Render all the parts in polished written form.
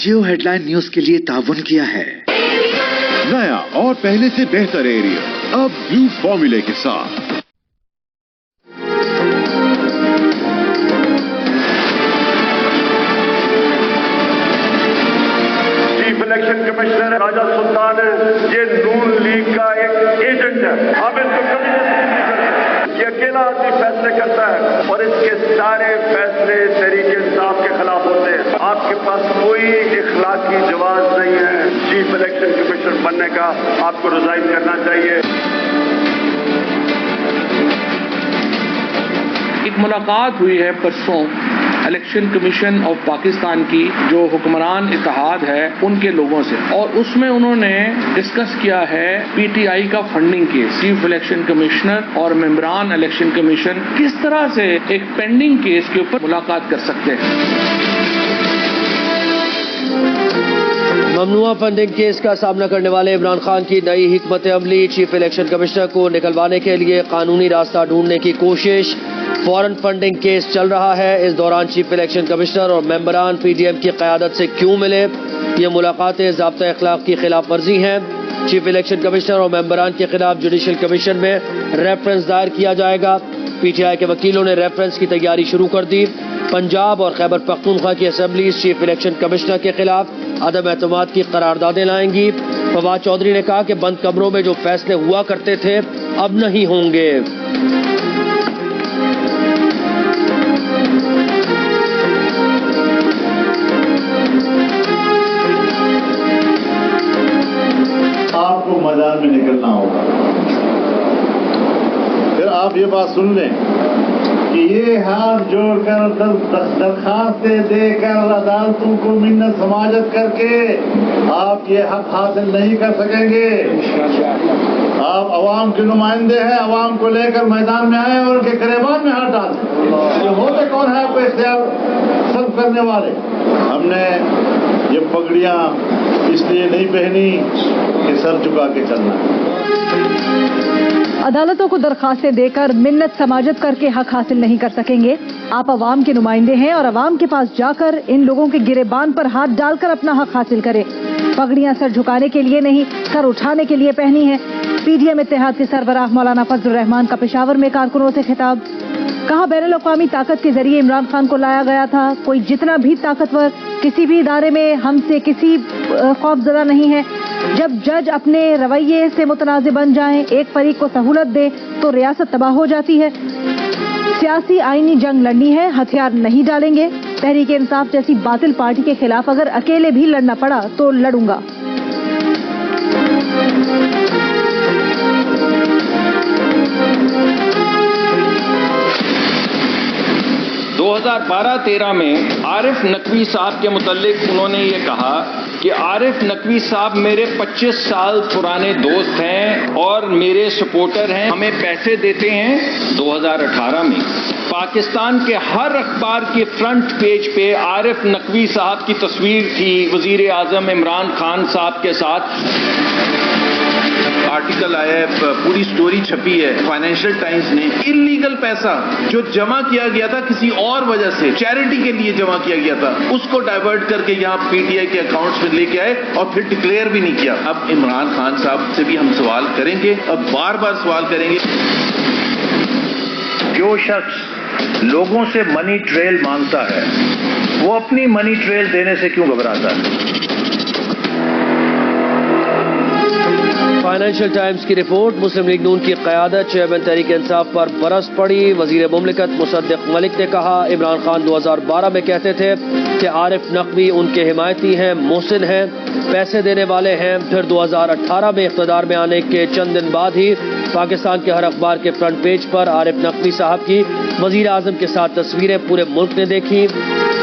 जियो headline news के लिए ताउन किया है नया और पहले से बेहतर एरिया अब ब्लू फॉर्मूले के साथ। चीफ इलेक्शन कमिश्नर राजा सुल्तान ये नून लीग का एक एजेंट है। हम इसको कभी ये अकेला आदमी फैसले करता है और इसके सारे फैसले तरीके इंसाफ के खिलाफ होते हैं। आपके पास कोई इखलाकी जवाब नहीं है चीफ इलेक्शन कमिश्नर बनने का, आपको रिजाइन करना चाहिए। एक मुलाकात हुई है परसों इलेक्शन कमीशन ऑफ पाकिस्तान की जो हुक्मरान इत्तेहाद है उनके लोगों से, और उसमें उन्होंने डिस्कस किया है पीटीआई का funding case. Chief election commissioner और मेंबरान इलेक्शन कमीशन किस तरह से एक पेंडिंग केस के ऊपर मुलाकात कर सकते हैं। ममनुआ फंडिंग केस का सामना करने वाले इमरान खान की नई हिकमत अमली, चीफ इलेक्शन कमिश्नर को निकलवाने के लिए कानूनी रास्ता ढूंढने की कोशिश। फॉरेन फंडिंग केस चल रहा है, इस दौरान चीफ इलेक्शन कमिश्नर और मेंबरान पीडीएम की क़यादत से क्यों मिले? ये मुलाकातें ज़ाब्ता अखलाक की खिलाफ वर्जी हैं। चीफ इलेक्शन कमिश्नर और मेंबरान के खिलाफ जुडिशल कमीशन में रेफरेंस दायर किया जाएगा। पीटीआई के वकीलों ने रेफरेंस की तैयारी शुरू कर दी। पंजाब और खैबर पख्तूनख्वा की असेंबलीज चीफ इलेक्शन कमिश्नर के खिलाफ अदम एतमाद की करारदादें लाएंगी। फवाद चौधरी ने कहा कि बंद कमरों में जो फैसले हुआ करते थे अब नहीं होंगे। आपको मैदान में निकलना होगा। फिर आप ये बात सुन लें कि ये हाथ जोड़कर दरखास्तें देकर अदालतों को मिन्नत समाजत करके आप ये हक हासिल नहीं कर सकेंगे। आप अवाम के नुमाइंदे हैं, अवाम को लेकर मैदान में आए और उनके गिरेबान में हाथ डालें। ये होते कौन है आपको इख्तियार सब करने वाले? हमने ये पगड़ियां इसलिए नहीं पहनी कि सर झुका के चलना है। अदालतों को दरखास्तें देकर मिन्नत समाजत करके हक हासिल नहीं कर सकेंगे। आप अवाम के नुमाइंदे हैं और अवाम के पास जाकर इन लोगों के गिरेबान पर हाथ डालकर अपना हक हासिल करें। पगड़ियां सर झुकाने के लिए नहीं, सर उठाने के लिए पहनी है। पीडीएम इत्तेहाद के सरबराह मौलाना फजल रहमान का पेशावर में कारकुनों से खिताब। कहा बैनुल-अक़वामी ताकत के जरिए इमरान खान को लाया गया था। कोई जितना भी ताकतवर किसी भी इदारे में हमसे किसी खौफजदा नहीं है। जब जज अपने रवैये से मुतनाज़ बन जाएं, एक फरीक को सहूलत दे तो रियासत तबाह हो जाती है। सियासी आईनी जंग लड़नी है, हथियार नहीं डालेंगे। तहरीक इंसाफ जैसी बातिल पार्टी के खिलाफ अगर अकेले भी लड़ना पड़ा तो लड़ूंगा। 2012-13 में आरिफ नकवी साहब के मुतालिक उन्होंने ये कहा कि आरिफ नकवी साहब मेरे 25 साल पुराने दोस्त हैं और मेरे सपोर्टर हैं, हमें पैसे देते हैं। 2018 में पाकिस्तान के हर अखबार के फ्रंट पेज पे आरिफ नकवी साहब की तस्वीर थी वजीर आजम इमरान खान साहब के साथ। आर्टिकल आया है, पूरी स्टोरी छपी है फाइनेंशियल टाइम्स ने। इलीगल पैसा जो जमा किया गया था किसी और वजह से, चैरिटी के लिए जमा किया गया था, उसको डाइवर्ट करके यहाँ पीटीआई के अकाउंट्स में लेके आए और फिर डिक्लेयर भी नहीं किया। अब इमरान खान साहब से भी हम सवाल करेंगे, अब बार बार सवाल करेंगे। जो शख्स लोगों से मनी ट्रेल मांगता है वो अपनी मनी ट्रेल देने से क्यों घबराता है? फाइनेंशियल टाइम्स की रिपोर्ट। मुस्लिम लीग नून की क़यादत चेयरमैन तहरीक इंसाफ पर बरस पड़ी। वजीर मुमलिकत मुसद्दिक मलिक ने कहा इमरान खान 2012 में कहते थे कि आरिफ नकवी उनके हिमायती हैं, मोहसिन हैं, पैसे देने वाले हैं। फिर 2018 में इक़्तिदार में आने के चंद दिन बाद ही पाकिस्तान के हर अखबार के फ्रंट पेज पर आरिफ नकवी साहब की वजीर आजम के साथ तस्वीरें पूरे मुल्क ने देखी।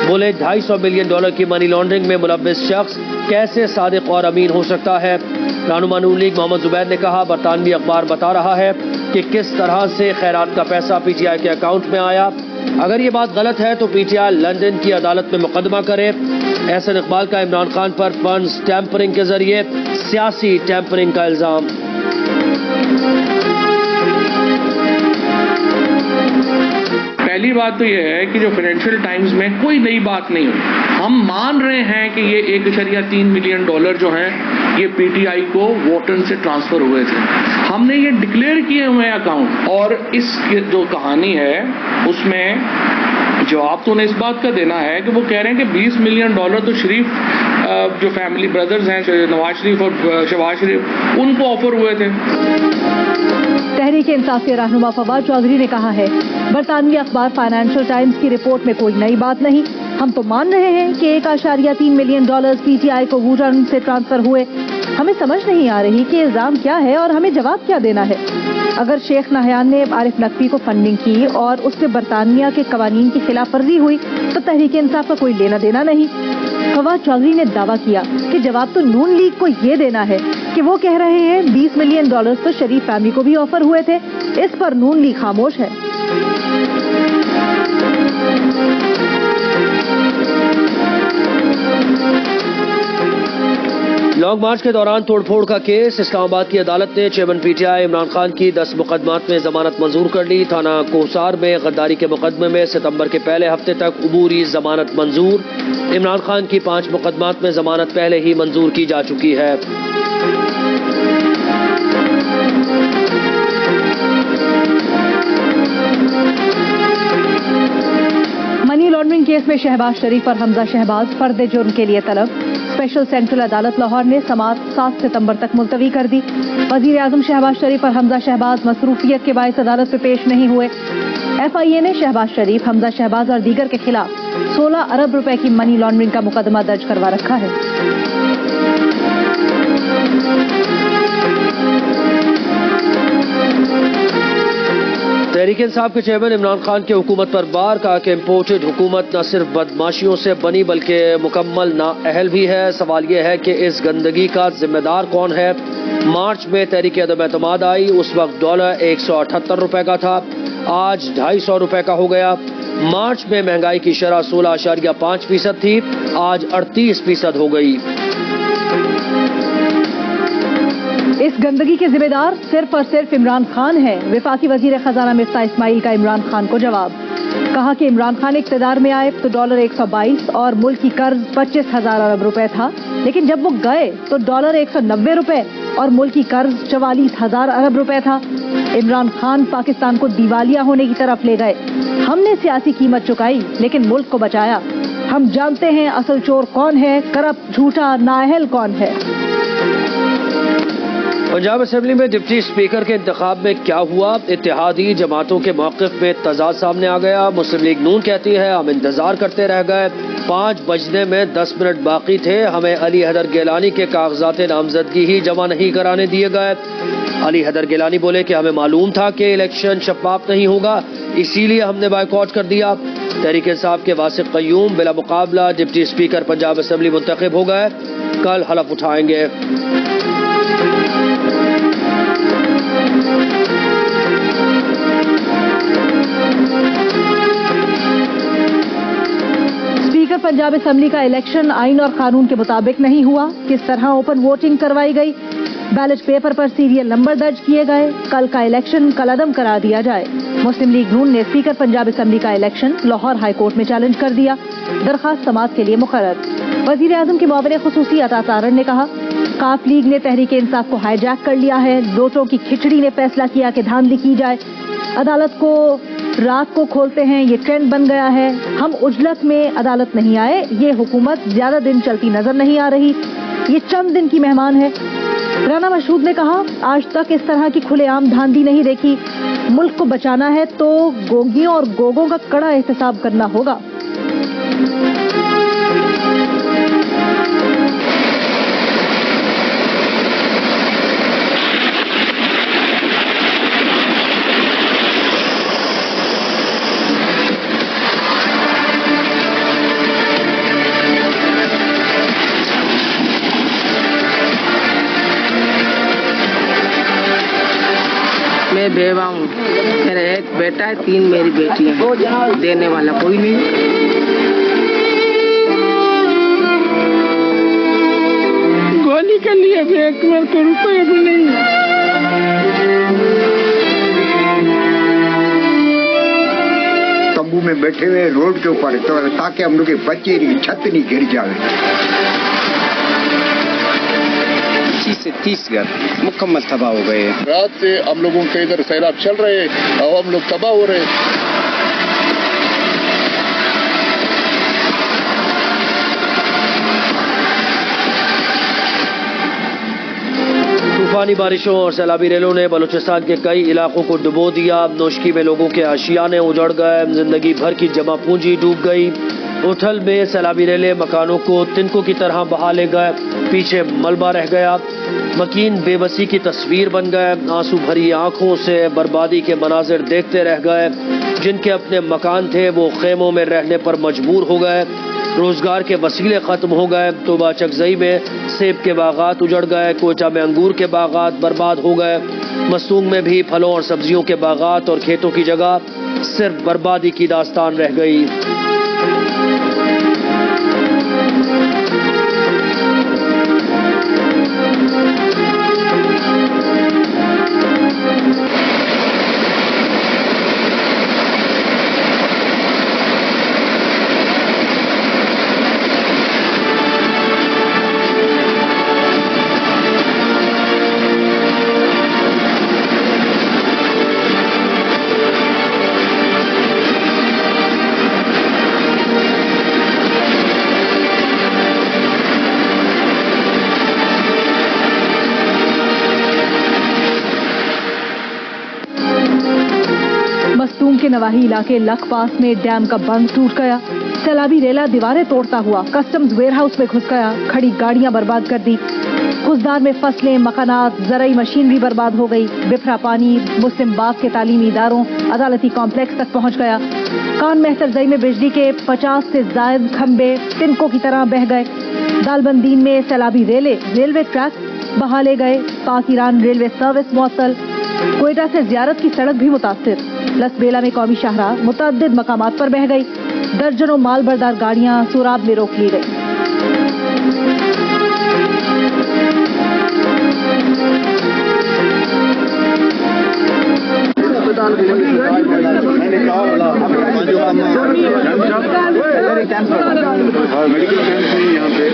बोले $250 मिलियन की मनी लॉन्ड्रिंग में मुलव्विस शख्स कैसे सादिक और अमीन हो सकता है। रहनुमा नून लीग मोहम्मद जुबैर ने कहा बरतानवी अखबार बता रहा है कि किस तरह से खैरात का पैसा पीटीआई के अकाउंट में आया। अगर ये बात गलत है तो पीटीआई लंदन की अदालत में मुकदमा करे। एहसन इकबाल का इमरान खान पर फंड्स टैंपरिंग के जरिए सियासी टैंपरिंग का इल्जाम। पहली बात तो यह है कि जो फाइनेंशियल टाइम्स में कोई नई बात नहीं हुई। ہم مان رہے ہیں کہ یہ $1.3 ملین جو ہیں یہ پی ٹی آئی کو ووٹن سے ٹرانسفر ہوئے تھے. ہم نے یہ ڈکلیئر کیے ہوئے اکاؤنٹ. اور اس کی جو کہانی ہے اس میں جواب تو انہیں اس بات کا دینا ہے کہ وہ کہہ رہے ہیں کہ $20 ملین تو شریف جو فیملی بردرز ہیں نواز شریف اور شہباز شریف ان کو آفر ہوئے تھے. تحریک انصاف کے رہنما فواد چودھری نے کہا ہے برطانوی اخبار فائنینشل ٹائمز کی رپورٹ میں کوئی نئی بات نہیں. ہم تو مان رہے ہیں کہ $1.3 ملین پی ٹی آئی کو ووٹن سے ٹرانسفر ہوئے. ہمیں سمجھ نہیں آ رہی کہ الزام کیا ہے اور ہمیں جواب کیا دینا ہے. اگر شیخ نہیان نے عارف نقوی کو فنڈنگ کی اور اس سے برطانیہ کے قوانین کی خلاف ورزی ہوئی تو تحریک انصاف کا کوئی لینا دینا نہیں. فواد چودھری نے دعویٰ کیا کہ جواب تو نون لیگ کو یہ دینا ہے کہ وہ کہہ رہے ہیں $20 ملین تو شریف فیملی کو بھی آفر ہوئے تھے. اس پر نون لیگ خاموش ہے. لانگ مارچ کے دوران توڑ پھوڑ کا کیس. اسلام آباد کی عدالت نے chairman P T I Imran Khan کی 10 مقدمات میں ضمانت منظور کر لی. تھانہ کوسار میں غداری کے مقدمے میں ستمبر کے پہلے ہفتے تک عبوری ضمانت منظور. عمران خان کی 5 مقدمات میں ضمانت پہلے ہی منظور کی جا چکی ہے. منی لانڈرنگ کیس میں شہباز شریف اور حمزہ شہباز فرد جرم کے لیے طلب. اسپیشل سینٹرل عدالت لاہور نے سماعت 7 ستمبر تک ملتوی کر دی. وزیر اعظم شہباز شریف اور حمزہ شہباز مصروفیت کے باعث عدالت میں پیش نہیں ہوئے. ایف آئی اے نے شہباز شریف، حمزہ شہباز اور دیگر کے خلاف 16 ارب روپے کی منی لانڈرنگ کا مقدمہ درج کروا رکھا ہے. تحریک انصاف کے چیئرمین عمران خان کی حکومت پر بار. کہا کہ امپورٹڈ حکومت نہ صرف بدماشیوں سے بنی بلکہ مکمل نااہل بھی ہے. سوال یہ ہے کہ اس گندگی کا ذمہ دار کون ہے. مارچ میں تحریک عدم اعتماد آئی. اس وقت ڈالر 178 روپے کا تھا، آج 250 روپے کا ہو گیا. مارچ میں مہنگائی کی شرح 16.5% تھی، آج 38% ہو گئی. اس گندگی کے ذمہ دار صرف اور صرف عمران خان ہے. وفاقی وزیر خزانہ مفتاح اسماعیل کا عمران خان کو جواب. کہا کہ عمران خان اقتدار میں آئے تو ڈالر 122 اور ملکی قرض 25,000 ارب روپے تھا، لیکن جب وہ گئے تو ڈالر 190 روپے اور ملکی قرض 44,000 ارب روپے تھا. عمران خان پاکستان کو دیوالیہ ہونے کی طرف لے گئے. ہم نے سیاسی قیمت چکائی لیکن ملک کو بچایا. ہم جانتے ہیں اصل چور کون ہے، کرپٹ جھوٹا نااہل کون ہے. پنجاب اسمبلی میں ڈپٹی اسپیکر کے انتخاب میں کیا ہوا؟ اتحادی جماعتوں کے موقف میں تضاد سامنے آ گیا. مسلم لیگ نون کہتی ہے ہم انتظار کرتے رہ گئے، 5 بجنے میں 10 منٹ باقی تھے، ہمیں علی حیدر گیلانی کے کاغذات نامزدگی ہی جمع نہیں کرانے دیے گئے. علی حیدر گیلانی بولے کہ ہمیں معلوم تھا کہ الیکشن شفاف نہیں ہوگا، اسی لیے ہم نے بائیکاٹ کر دیا. تحریک انصاف کے واسق قیوم بلا مقابلہ ڈپٹی اسپیکر پنجاب اسمبلی منتخب ہو گئے، کل حلف اٹھائیں گے. اسپیکر پنجاب اسمبلی کا الیکشن آئین اور قانون کے مطابق نہیں ہوا. کس طرح اوپن ووٹنگ کروائی گئی، بیلٹ پیپر پر سیریل نمبر درج کیے گئے. کل کا الیکشن کل عدم کرا دیا جائے. مسلم لیگ نون نے اسپیکر پنجاب اسمبلی کا الیکشن لاہور ہائی کورٹ میں چیلنج کر دیا. درخواست سماعت کے لیے مقرر. وزیر اعظم کے معاون خصوصی عطا تارڑ نے کہا کاف لیگ نے تحریک انصاف کو ہائی جیک کر لیا ہے. دوٹوں کی کھچڑی نے فیصلہ کیا کہ دھاندلی کی جائے. عدالت کو رات کو کھولتے ہیں، یہ ٹرینڈ بن گیا ہے. ہم عجلت میں عدالت نہیں آئے. یہ حکومت زیادہ دن چلتی نظر نہیں آ رہی، یہ چند دن کی مہمان ہے. رانا مشہود نے کہا آج تک اس طرح کی کھلے عام دھاندلی نہیں دیکھی. ملک کو بچانا ہے تو گوگیوں اور گوگوں کا کڑا احتساب کرنا ہوگا. میں بیوہ ہوں، میرا ایک بیٹا ہے، 3 میری بیٹی ہیں، دینے والا کوئی نہیں. گولی کے لیے بھی ایک میرے کو روپے بھی نہیں. تمبو میں बैठे हुए रोड के ऊपर तो ताकि हम लोग के बच्चे की छत नहीं गिर जाए। 25 से 30 घर मुकम्मल तबाह हो गए। रात से हम लोगों के इधर सैलाब चल रहे और हम लोग तबाह हो रहे। तूफानी बारिशों और सैलाबी रेलों ने बलूचिस्तान के कई इलाकों को डुबो दिया। नौशकी में लोगों के आशियाने उजड़ गए, जिंदगी भर की जमा पूंजी डूब गई। उथल में सैलाबी रेले मकानों को तिनकों की तरह बहा ले गए, पीछे मलबा रह गया। मकीन बेबसी की तस्वीर बन गए, आंसू भरी आंखों से बर्बादी के मनाजिर देखते रह गए। जिनके अपने मकान थे वो खेमों में रहने पर मजबूर हो गए। रोजगार के वसीले खत्म हो गए। तोबा चकजई में सेब के बागात उजड़ गए, कोयटा में अंगूर के बागात बर्बाद हो गए। मस्तूंग में भी फलों और सब्जियों के बागात और खेतों की जगह सिर्फ बर्बादी की दास्तान रह गई। मस्तूम के नवाही इलाके लख पास में डैम का बंद टूट गया। सैलाबी रेला दीवारें तोड़ता हुआ कस्टम्स वेयरहाउस में घुस गया, खड़ी गाड़ियां बर्बाद कर दी। खुजदार में फसलें, मकानात, ज़राई मशीनरी बर्बाद हो गई। बिफरा पानी मुस्लिम बाग के तालीमी इदारों, अदालती कॉम्प्लेक्स तक पहुंच गया। कान मेहतरजई में बिजली के 50 से जायद खंबे तिनकों की तरह बह गए। दालबंदीन में सैलाबी रेलवे ट्रैक बहा ले गए। पाक ईरान रेलवे सर्विस मुअत्तल। कोयटा से जियारत की सड़क भी मुतासिर। लसबेला में कौमी शाहराह मुतअद्दिद मकामात पर बह गई। दर्जनों माल बरदार गाड़ियां सुराब में रोक ली गई। मेडिकल कैंप नहीं यहाँ पे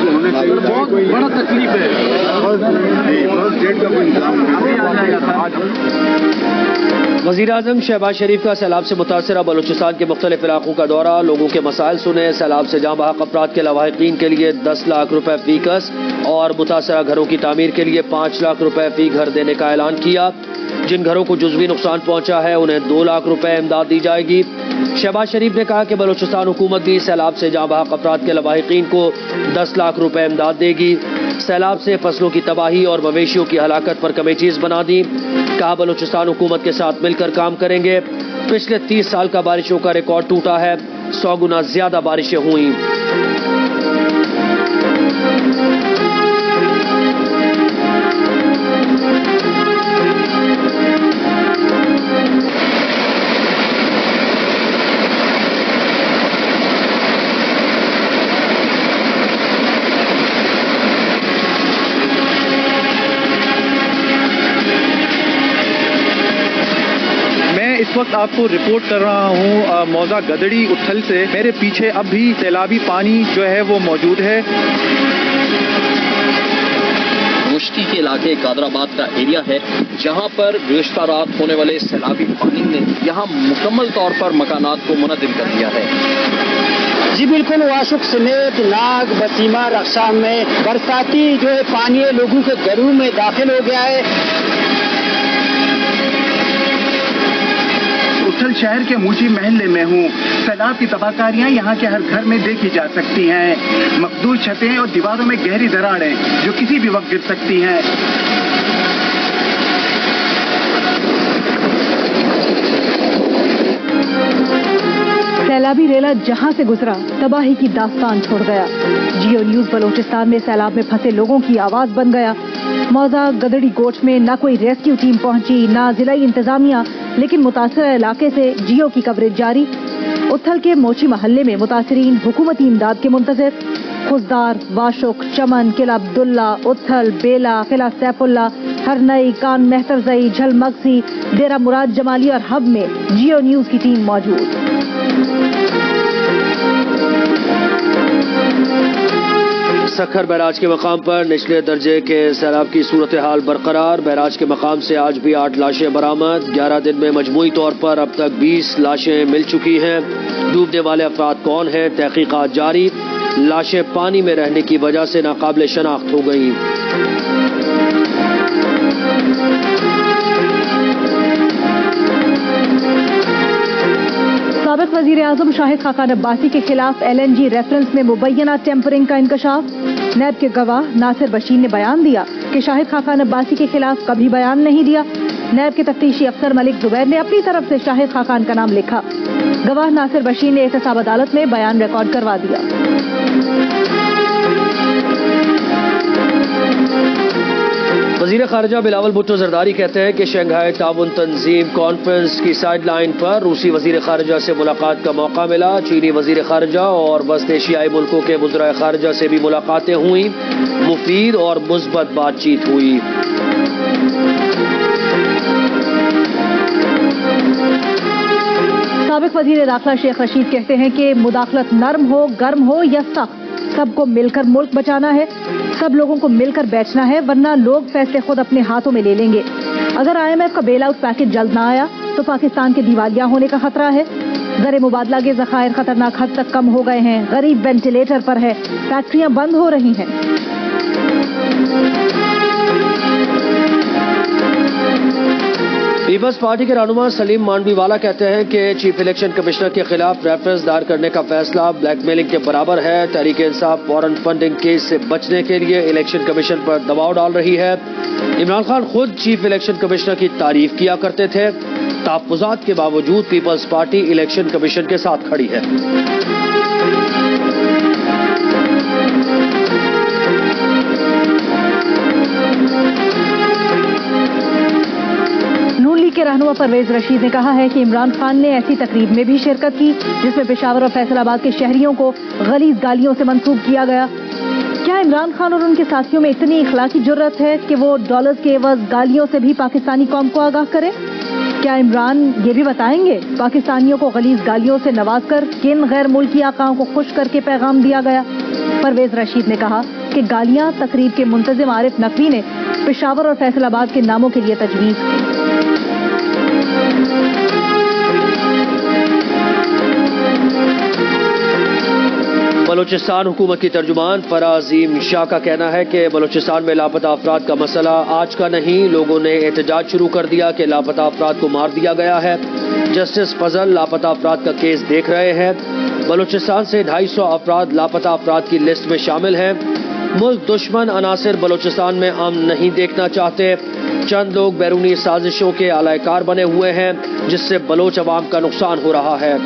होने चाहिए। बहुत बड़ा तकलीफ है। बहुत स्टेट का कोई इंतजाम वज़ीर आज़म शहबाज शरीफ का सैलाब से मुतासरा बलूचिस्तान के मुख्तलिफ इलाकों का दौरा। लोगों के मसाइल सुने। सैलाब से जाँ बहक अफराद के लवाहिकीन के लिए 10 लाख रुपए फी कस और मुतासरा घरों की तामीर के लिए 5 लाख रुपए फी घर देने का ऐलान किया। जिन घरों को जुज़वी नुकसान पहुंचा है उन्हें 2 लाख रुपए इमदाद दी जाएगी। शहबाज शरीफ ने कहा कि बलूचिस्तान हुकूमत भी सैलाब से जाँ बहक अफराद के लवाहिकीन को 10 लाख रुपए इमदाद देगी। सैलाब से फसलों की तबाही और मवेशियों की हलाकत पर कमेटीज बना दी। कहा बलूचिस्तान हुकूमत के साथ मिलकर काम करेंगे। पिछले 30 साल का बारिशों का रिकॉर्ड टूटा है। 100 गुना ज्यादा बारिशें हुई। इस वक्त आपको रिपोर्ट कर रहा हूँ मौजा गदड़ी उथल से। मेरे पीछे अब भी सैलाबी पानी जो है वो मौजूद है। नौशकी के इलाके कादराबाद का एरिया है जहाँ पर गुज़िश्ता रात होने वाले सैलाबी पानी ने यहाँ मुकम्मल तौर पर मकानात को मुनहदिम कर दिया है। जी बिल्कुल, वाशुक समेत नाग, बसीमा, रक्षा में बरसाती जो है पानी लोगों के घरों में दाखिल हो गया है। उथल शहर के मूची महल्ले में हूँ। सैलाब की तबाहकारियाँ यहाँ के हर घर में देखी जा सकती हैं। मखदूर छतें और दीवारों में गहरी दरारें जो किसी भी वक्त गिर सकती हैं। सैलाबी रेला जहां से गुजरा तबाही की दास्तान छोड़ गया। जियो न्यूज बलूचिस्तान में सैलाब में फंसे लोगों की आवाज बन गया। मौजा गदड़ी गोठ में ना कोई रेस्क्यू टीम पहुंची, ना जिलाई इंतजामिया, लेकिन मुतासरा इलाके से जियो की कवरेज जारी। उथल के मोची महल्ले में मुतासरीन हुकूमती इमदाद के मुंतज़िर। खुजदार, वाशुक, चमन, किला अब्दुल्ला, उथल, बेला, किला सैफुल्ला, हरनई, कान मेहतरजई, झलमगसी, डेरा मुराद जमाली और हब में जियो न्यूज की टीम मौजूद। सखर बैराज के मकाम पर निचले दर्जे के सैलाब की सूरत हाल बरकरार। बैराज के मकाम से आज भी 8 लाशें बरामद। 11 दिन में मजमूई तौर पर अब तक 20 लाशें मिल चुकी हैं। डूबने वाले अफराद कौन हैं, तहकीकात जारी। लाशें पानी में रहने की वजह से नाकाबिले शनाख्त हो गई। साबिक वजीर आजम शाहिद खाकान अब्बासी के खिलाफ LNG रेफरेंस में मुबैना टेम्परिंग का इंकशाफ। नैब के गवाह नासिर बशीर ने बयान दिया कि शाहिद खाकान अब्बासी के खिलाफ कभी बयान नहीं दिया। नैब के तफ्तीशी अफसर मलिक जुबैर ने अपनी तरफ से शाहिद खाकान का नाम लिखा। गवाह नासिर बशीर ने एहतसाब अदालत में बयान रिकॉर्ड करवा दिया। वजीर खारजा बिलावल भुट्टो जरदारी कहते हैं कि शंघाई ताउन तंजीम कॉन्फ्रेंस की साइड लाइन पर रूसी वजीर खारजा से मुलाकात का मौका मिला। चीनी वजीर खारजा और वस्त एशियाई मुल्कों के वज़राए खारजा से भी मुलाकातें हुई। मुफीद और मुस्बत बातचीत हुई। साबिक वजीर दाखिला शेख रशीद कहते हैं कि मुदाखलत नरम हो, गर्म हो या सख्त, सबको मिलकर मुल्क बचाना है। सब लोगों को मिलकर बैठना है, वरना लोग फैसले खुद अपने हाथों में ले लेंगे। अगर IMF का बेल आउट पैकेज जल्द ना आया तो पाकिस्तान के दिवालिया होने का खतरा है। ज़र मुबादला के ज़खायर खतरनाक हद तक कम हो गए हैं। गरीब वेंटिलेटर पर है, फैक्ट्रियां बंद हो रही हैं। पीपल्स पार्टी के रहनुमा सलीम मांडवीवाला कहते हैं कि चीफ इलेक्शन कमिश्नर के खिलाफ रेफरेंस दायर करने का फैसला ब्लैकमेलिंग के बराबर है। Tehreek Insaf foreign funding case से बचने के लिए इलेक्शन कमीशन पर दबाव डाल रही है। इमरान खान खुद चीफ इलेक्शन कमिश्नर की तारीफ किया करते थे। तहफ्फुज़ात के बावजूद पीपल्स पार्टी इलेक्शन कमीशन के साथ खड़ी है। नून लीग के रहनुमा परवेज रशीद ने कहा है कि इमरान खान ने ऐसी तकरीब में भी शिरकत की जिसमें पेशावर और फैसलाबाद के शहरियों को गलीज गालियों से मंसूब किया गया। क्या इमरान खान और उनके साथियों में इतनी इखलाकी जुर्रत है कि वो डॉलर्स के एवज गालियों से भी पाकिस्तानी कौम को आगाह करें? क्या इमरान ये भी बताएंगे पाकिस्तानियों को गलीज गालियों से नवाजकर किन गैर मुल्की आकाओं को खुश करके पैगाम दिया गया? परवेज रशीद ने कहा कि गालियां तकरीब के मुंतजिम आरिफ नकवी ने पेशावर और फैसलाबाद के नामों के लिए तजवीज़ की। बलूचिस्तान हुकूमत की तर्जुमान फराजीम शाह का कहना है कि बलूचिस्तान में लापता अफराद का मसला आज का नहीं। लोगों ने एहतजाज शुरू कर दिया कि लापता अफराद को मार दिया गया है। जस्टिस फजल लापता अफराद का केस देख रहे हैं। बलूचिस्तान से 250 अफराद लापता अफराद की लिस्ट में शामिल हैं। मुल्क दुश्मन अनासिर बलूचिस्तान में अमन नहीं देखना चाहते। चंद लोग बैरूनी साजिशों के आलाकार बने हुए हैं जिससे बलोच अवाम का नुकसान हो रहा है।